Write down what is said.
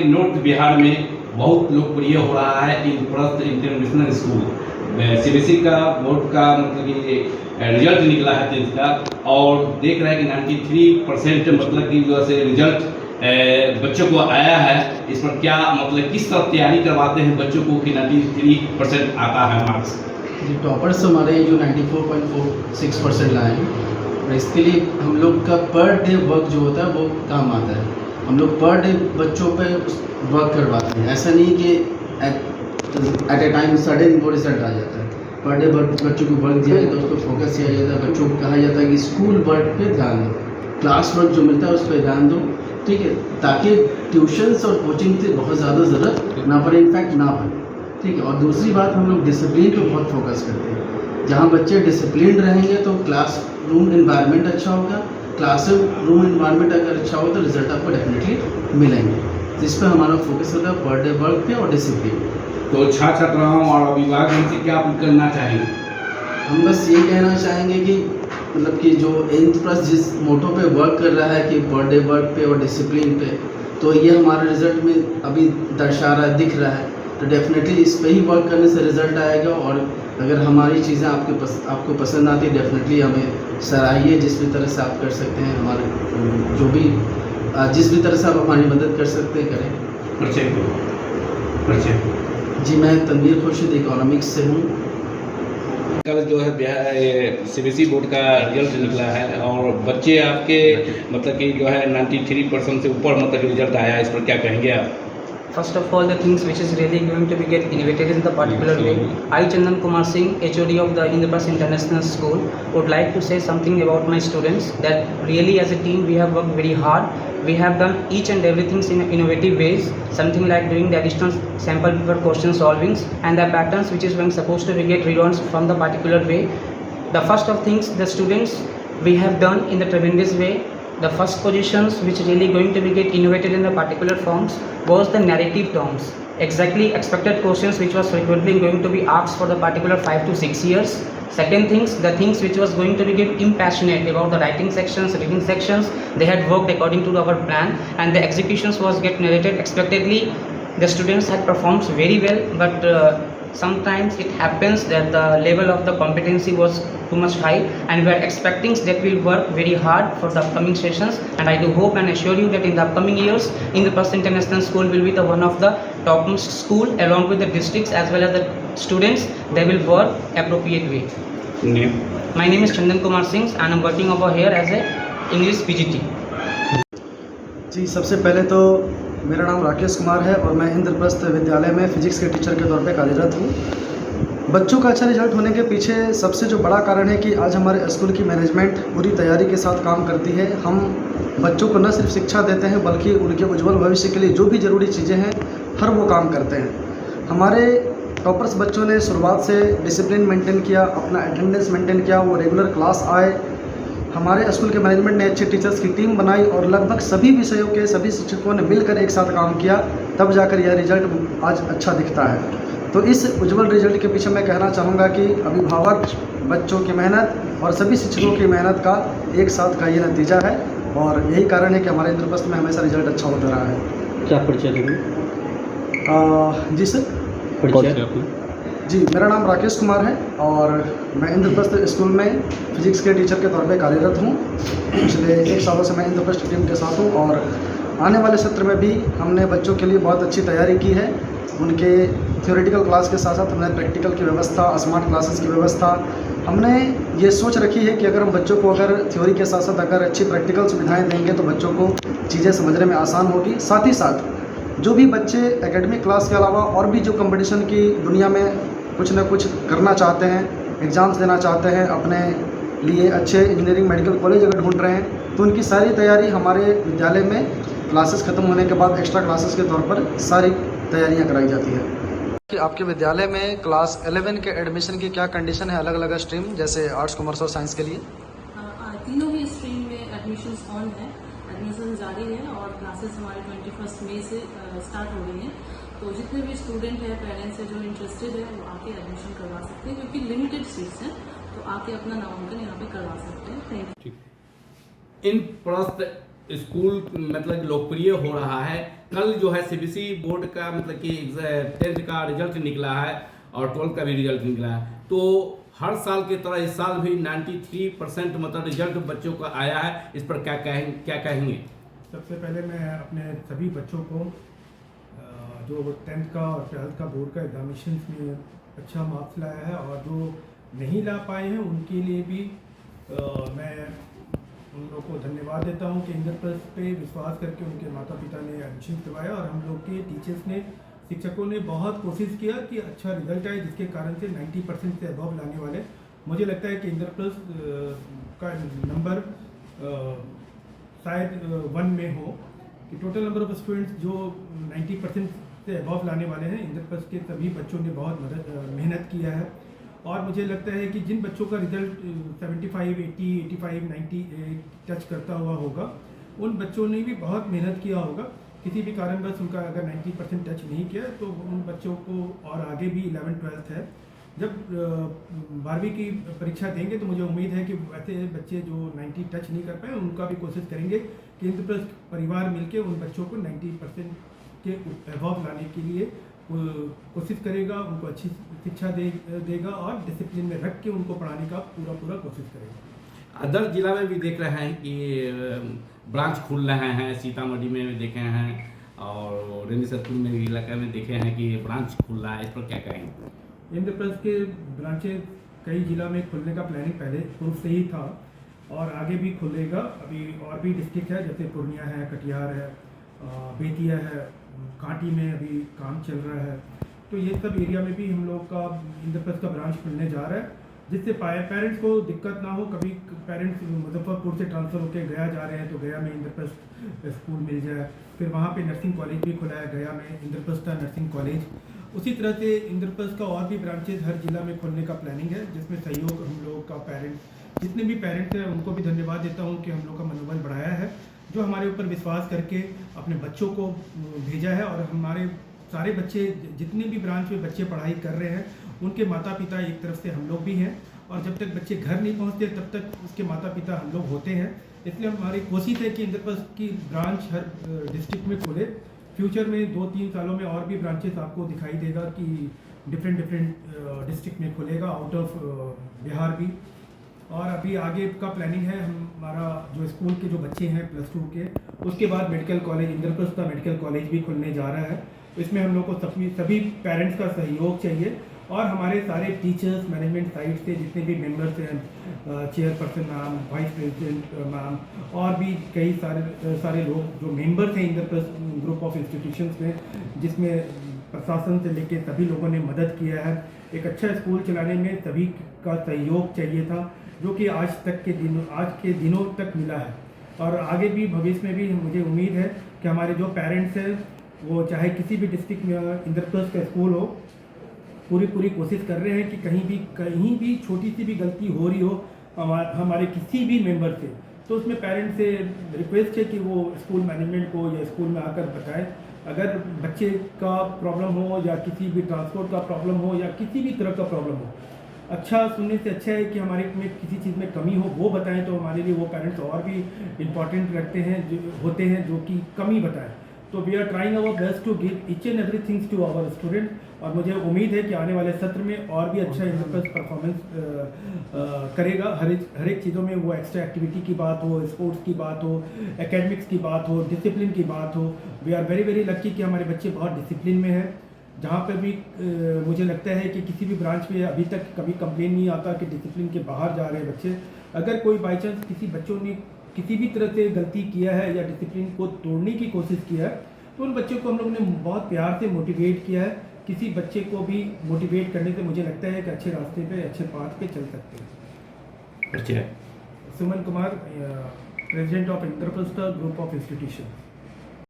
कि नॉर्थ बिहार में बहुत लोकप्रिय हो रहा है इंद्रप्रस्थ इंटरनेशनल स्कूल। सीबीएसई का बोर्ड का मतलब कि रिजल्ट निकला है 10th का, और देख रहे हैं कि 93% मतलब कि जो है रिजल्ट बच्चों को आया है। इस पर क्या मतलब किस तरह तैयारी करवाते हैं बच्चों को कि 93% आता है मार्क्स? जी, टॉपर्स हमारे जो 94.46% लाए हैं, और इसके लिए हम लोग का पर डे वर्क जो होता है वो काम आता है। हम लोग पर डे बच्चों पे वर्क करवाते हैं। ऐसा नहीं कि एट ए टाइम सडन वो रिजल्ट आ जाता है। पर डे बच्चों को वर्क दिया जाता है, उस पर फोकस किया जाता है। बच्चों को कहा जाता है कि स्कूल वर्क पे ध्यान दो, क्लास वर्क जो मिलता है उस पर ध्यान दो, ठीक है, ताकि ट्यूशन्स और कोचिंग से बहुत ज़्यादा ज़रूरत ना पड़े, इनफैक्ट ना पड़े, ठीक है। और दूसरी बात, हम लोग डिसिप्लिन पे बहुत फोकस करते हैं। जहाँ बच्चे डिसिप्लिन रहेंगे तो क्लास रूम इन्वायरमेंट अच्छा होगा। क्लास रूम इन्वायरमेंट अगर अच्छा हो तो रिजल्ट आपको डेफिनेटली मिलेंगे। तो इस पर हमारा फोकस होगा, पर डे वर्क पे और डिसिप्लिन। तो छात्र छात्राओं और अभिभावकों से क्या आप करना चाहेंगे? हम बस ये कहना चाहेंगे कि मतलब कि जो इंद्रप्रस्थ जिस मोटो पे वर्क कर रहा है कि पर डे वर्क पे और डिसिप्लिन पे, तो ये हमारे रिजल्ट में अभी दर्शा रहा है, दिख रहा है। तो डेफिनेटली इस पे ही वर्क करने से रिजल्ट आएगा। और अगर हमारी चीज़ें आपको पसंद आती है, डेफिनेटली हमें सराहिए। जिस भी तरह से आप कर सकते हैं, हमारे जो भी जिस भी तरह से आप हमारी मदद कर सकते हैं, करें। जी, मैं तनवीर खुर्शीद इकोनॉमिक्स से हूँ। कल जो है सीबीएसई बोर्ड का रिजल्ट निकला है और बच्चे आपके मतलब कि जो है 93% से ऊपर मतलब रिजल्ट आया है, इस पर क्या कहेंगे आप? First of all, the things which is really going to be get innovated in the particular way. I, Chandan Kumar Singh, HOD of the Indraprasth International School, would like to say something about my students that really as a team we have worked very hard. We have done each and everything in innovative ways, something like doing the additional sample paper question solvings and the patterns which is when supposed to be get read from the particular way. The first of things the students we have done in the tremendous way. The first positions which really going to be get innovated in the particular forms was the narrative terms, exactly expected questions which was frequently going to be asked for the particular 5 to 6 years. Second things, the things which was going to be get impassionate about the writing sections, reading sections, they had worked according to our plan and the executions was get narrated expectedly. The students had performed very well, but sometimes it happens that the level of the competency was too much high and we are expecting that we will work very hard for the upcoming sessions, and I do hope and assure you that in the upcoming years Indraprasth International School will be the one of the topmost school along with the districts as well as the students. They will work appropriate way. Name? My name is Chandan Kumar Singh and I am working over here as a English PGT. जी, सबसे पहले तो मेरा नाम राकेश कुमार है और मैं इंद्रप्रस्थ विद्यालय में फिजिक्स के टीचर के तौर पे कार्यरत हूँ। बच्चों का अच्छा रिजल्ट होने के पीछे सबसे जो बड़ा कारण है कि आज हमारे स्कूल की मैनेजमेंट पूरी तैयारी के साथ काम करती है। हम बच्चों को न सिर्फ शिक्षा देते हैं बल्कि उनके उज्जवल भविष्य के लिए जो भी ज़रूरी चीज़ें हैं हर वो काम करते हैं। हमारे टॉपर्स बच्चों ने शुरुआत से डिसिप्लिन मेंटेन किया, अपना अटेंडेंस मेंटेन किया, वो रेगुलर क्लास आए। हमारे स्कूल के मैनेजमेंट ने अच्छे टीचर्स की टीम बनाई और लगभग सभी विषयों के सभी शिक्षकों ने मिलकर एक साथ काम किया, तब जाकर यह रिजल्ट आज अच्छा दिखता है। तो इस उज्जवल रिजल्ट के पीछे मैं कहना चाहूँगा कि अभिभावक, बच्चों की मेहनत और सभी शिक्षकों की मेहनत का एक साथ का ये नतीजा है और यही कारण है कि हमारे इंद्रप्रस्थ में हमेशा रिजल्ट अच्छा होता रहा है। क्या परिचय देंगे? जी सर, परिचय? जी, मेरा नाम राकेश कुमार है और मैं इंद्रप्रस्थ स्कूल में फिजिक्स के टीचर के तौर पे कार्यरत हूँ। पिछले 1 सालों से मैं इंद्रप्रस्थ टीम के साथ हूँ और आने वाले सत्र में भी हमने बच्चों के लिए बहुत अच्छी तैयारी की है। उनके थ्योरेटिकल क्लास के साथ साथ हमने प्रैक्टिकल की व्यवस्था, स्मार्ट क्लासेस की व्यवस्था, हमने ये सोच रखी है कि अगर हम बच्चों को अगर थ्योरी के साथ साथ अगर अच्छी प्रैक्टिकल सुविधाएँ देंगे तो बच्चों को चीज़ें समझने में आसान होगी। साथ ही साथ जो भी बच्चे एकेडमिक क्लास के अलावा और भी जो कंपटीशन की दुनिया में कुछ ना कुछ करना चाहते हैं, एग्ज़ाम्स देना चाहते हैं, अपने लिए अच्छे इंजीनियरिंग मेडिकल कॉलेज अगर ढूंढ रहे हैं, तो उनकी सारी तैयारी हमारे विद्यालय में क्लासेस ख़त्म होने के बाद एक्स्ट्रा क्लासेस के तौर पर सारी तैयारियां कराई जाती है। कि आपके विद्यालय में क्लास 11 के एडमिशन की क्या कंडीशन है अलग अलग स्ट्रीम जैसे आर्ट्स, कॉमर्स और साइंस के लिए? तीनों ही स्ट्रीम में एडमिशन्स ऑन है, एडमिशन जारी है और क्लासेस हमारे 21 मई से स्टार्ट हो रही हैं। तो जितने भी स्टूडेंट है, पेरेंट्स है जो इंटरेस्टेड है वो आके एडमिशन करवा सकते हैं क्योंकि लिमिटेड सीट्स हैं, तो आके अपना नामांकन यहाँ पे करवा सकते हैं। Thank you. इंद्रप्रस्थ स्कूल मतलब लोकप्रिय हो रहा है। कल जो है सीबीएसई बोर्ड का मतलब कि 10th का रिजल्ट निकला है और 12th का भी रिजल्ट निकला है, तो हर साल की तरह इस साल भी 93% मतलब रिजल्ट बच्चों का आया है। इस पर क्या कहेंगे? सबसे पहले मैं अपने सभी बच्चों को जो 10th का और 12th का बोर्ड का एग्जामिनेशन में अच्छा मार्क्स लाया है और जो नहीं ला पाए हैं उनके लिए भी मैं उन लोगों को धन्यवाद देता हूं कि इंद्रप्रस्थ पे विश्वास करके उनके माता पिता ने एडमिशन करवाया और हम लोग के टीचर्स ने, शिक्षकों ने बहुत कोशिश किया कि अच्छा रिजल्ट आए, जिसके कारण से 90% से अबव लाने वाले, मुझे लगता है कि इंद्रप्रस्थ का नंबर शायद 1 में हो कि टोटल नंबर ऑफ स्टूडेंट्स जो 90% से अबव लाने वाले हैं। इंद्रप्रस्थ के सभी बच्चों ने बहुत मेहनत किया है और मुझे लगता है कि जिन बच्चों का रिजल्ट 75, 80, 85, 90 टच करता हुआ होगा, उन बच्चों ने भी बहुत मेहनत किया होगा। किसी भी कारणवश उनका अगर 90% टच नहीं किया तो उन बच्चों को और आगे भी 11th 12th है, जब 12वीं की परीक्षा देंगे तो मुझे उम्मीद है कि वैसे बच्चे जो 90 टच नहीं कर पाए उनका भी कोशिश करेंगे कि इंद्रप्रस्थ परिवार मिलके उन बच्चों को 90% के अबव लाने के लिए कोशिश करेगा, उनको अच्छी शिक्षा देगा और डिसिप्लिन में रख के उनको पढ़ाने का पूरा कोशिश करेगा। अदर जिला में भी देख रहे हैं कि ब्रांच खुल रहे हैं, सीतामढ़ी में भी देखे हैं और रेनी सतपुर में भी इलाके में देखे हैं कि ब्रांच खुल रहा है, इस पर क्या कहेंगे? इंद्रप्रस्थ के ब्रांचेज कई जिला में खुलने का प्लानिंग पहले पूर्व से ही था और आगे भी खुलेगा। अभी और भी डिस्ट्रिक्ट है जैसे पूर्णिया है, कटिहार है, बेतिया है, कांटी में अभी काम चल रहा है, तो ये सब एरिया में भी हम लोग का इंद्रप्रस्थ का ब्रांच खुलने जा रहा है, जिससे पेरेंट्स को दिक्कत ना हो। कभी पेरेंट्स मुजफ्फरपुर से ट्रांसफ़र होकर गया जा रहे हैं तो गया में इंद्रप्रस्थ स्कूल मिल जाए। फिर वहाँ पे नर्सिंग कॉलेज भी खुला है गया में, इंद्रप्रस्थ नर्सिंग कॉलेज। उसी तरह से इंद्रप्रस्थ का और भी ब्रांचेज हर जिला में खोलने का प्लानिंग है, जिसमें सहयोग हम लोग का जितने भी पेरेंट्स हैं उनको भी धन्यवाद देता हूँ कि हम लोग का मनोबल बढ़ाया है, जो हमारे ऊपर विश्वास करके अपने बच्चों को भेजा है। और हमारे सारे बच्चे, जितने भी ब्रांच में बच्चे पढ़ाई कर रहे हैं, उनके माता पिता एक तरफ से हम लोग भी हैं और जब तक बच्चे घर नहीं पहुंचते तब तक उसके माता पिता हम लोग होते हैं। इसलिए हमारी कोशिश है कि इंद्रप्रस्थ की ब्रांच हर डिस्ट्रिक्ट में खोले। फ्यूचर में 2-3 सालों में और भी ब्रांचेस आपको दिखाई देगा कि डिफरेंट डिस्ट्रिक्ट में खुलेगा, आउट ऑफ बिहार भी। और अभी आगे का प्लानिंग है, हमारा जो स्कूल के जो बच्चे हैं +2 के, उसके बाद मेडिकल कॉलेज, इंद्रप्रस्थ का मेडिकल कॉलेज भी खुलने जा रहा है। इसमें हम लोग को सभी पेरेंट्स का सहयोग चाहिए और हमारे सारे टीचर्स, मैनेजमेंट साइड से जितने भी मेंबर्स हैं, chairperson ma'am, vice president ma'am और भी कई सारे लोग जो मेंबर्स हैं इंद्रप्रस्थ ग्रुप ऑफ इंस्टीट्यूशंस में, जिसमें प्रशासन से लेकर सभी लोगों ने मदद किया है। एक अच्छा स्कूल चलाने में सभी का सहयोग चाहिए था, जो कि आज के दिनों तक मिला है और आगे भी भविष्य में भी मुझे उम्मीद है कि हमारे जो पेरेंट्स हैं वो चाहे किसी भी डिस्ट्रिक्ट में इंद्रप्रस्थ का स्कूल हो, पूरी कोशिश कर रहे हैं कि कहीं भी छोटी सी भी गलती हो रही हो हमारे किसी भी मेंबर से, तो उसमें पेरेंट्स से रिक्वेस्ट है कि वो स्कूल मैनेजमेंट को या स्कूल में आकर बताएं। अगर बच्चे का प्रॉब्लम हो या किसी भी ट्रांसपोर्ट का प्रॉब्लम हो या किसी भी तरह का प्रॉब्लम हो, अच्छा सुनने से अच्छा है कि हमारे में किसी चीज़ में कमी हो वो बताएं, तो हमारे लिए वो पेरेंट्स और भी इम्पॉर्टेंट रखते हैं होते हैं जो कि कमी बताएं। तो we are trying our best to give each and every things to our student और मुझे उम्मीद है कि आने वाले सत्र में और भी अच्छा इंद्रप्रस्थ परफॉर्मेंस करेगा। हर एक चीज़ों में, वो एक्स्ट्रा एक्टिविटी की बात हो, स्पोर्ट्स की बात हो, एकेडमिक्स की बात हो, डिसिप्लिन की बात हो। वी आर वेरी लकी कि हमारे बच्चे बहुत डिसिप्लिन में हैं। जहाँ पर भी मुझे लगता है कि किसी भी ब्रांच में अभी तक कभी कंप्लेन नहीं आता कि डिसिप्लिन के बाहर जा रहे हैं बच्चे। अगर कोई बाई चांस किसी बच्चों ने किसी भी तरह से गलती किया है या डिसिप्लिन को तोड़ने की कोशिश किया है, तो उन बच्चों को हम लोग ने बहुत प्यार से मोटिवेट किया है। किसी बच्चे को भी मोटिवेट करने से मुझे लगता है कि अच्छे रास्ते पे, अच्छे पाथ पे चल सकते हैं। अच्छा, Suman Kumar, president of Indraprastha group of institution.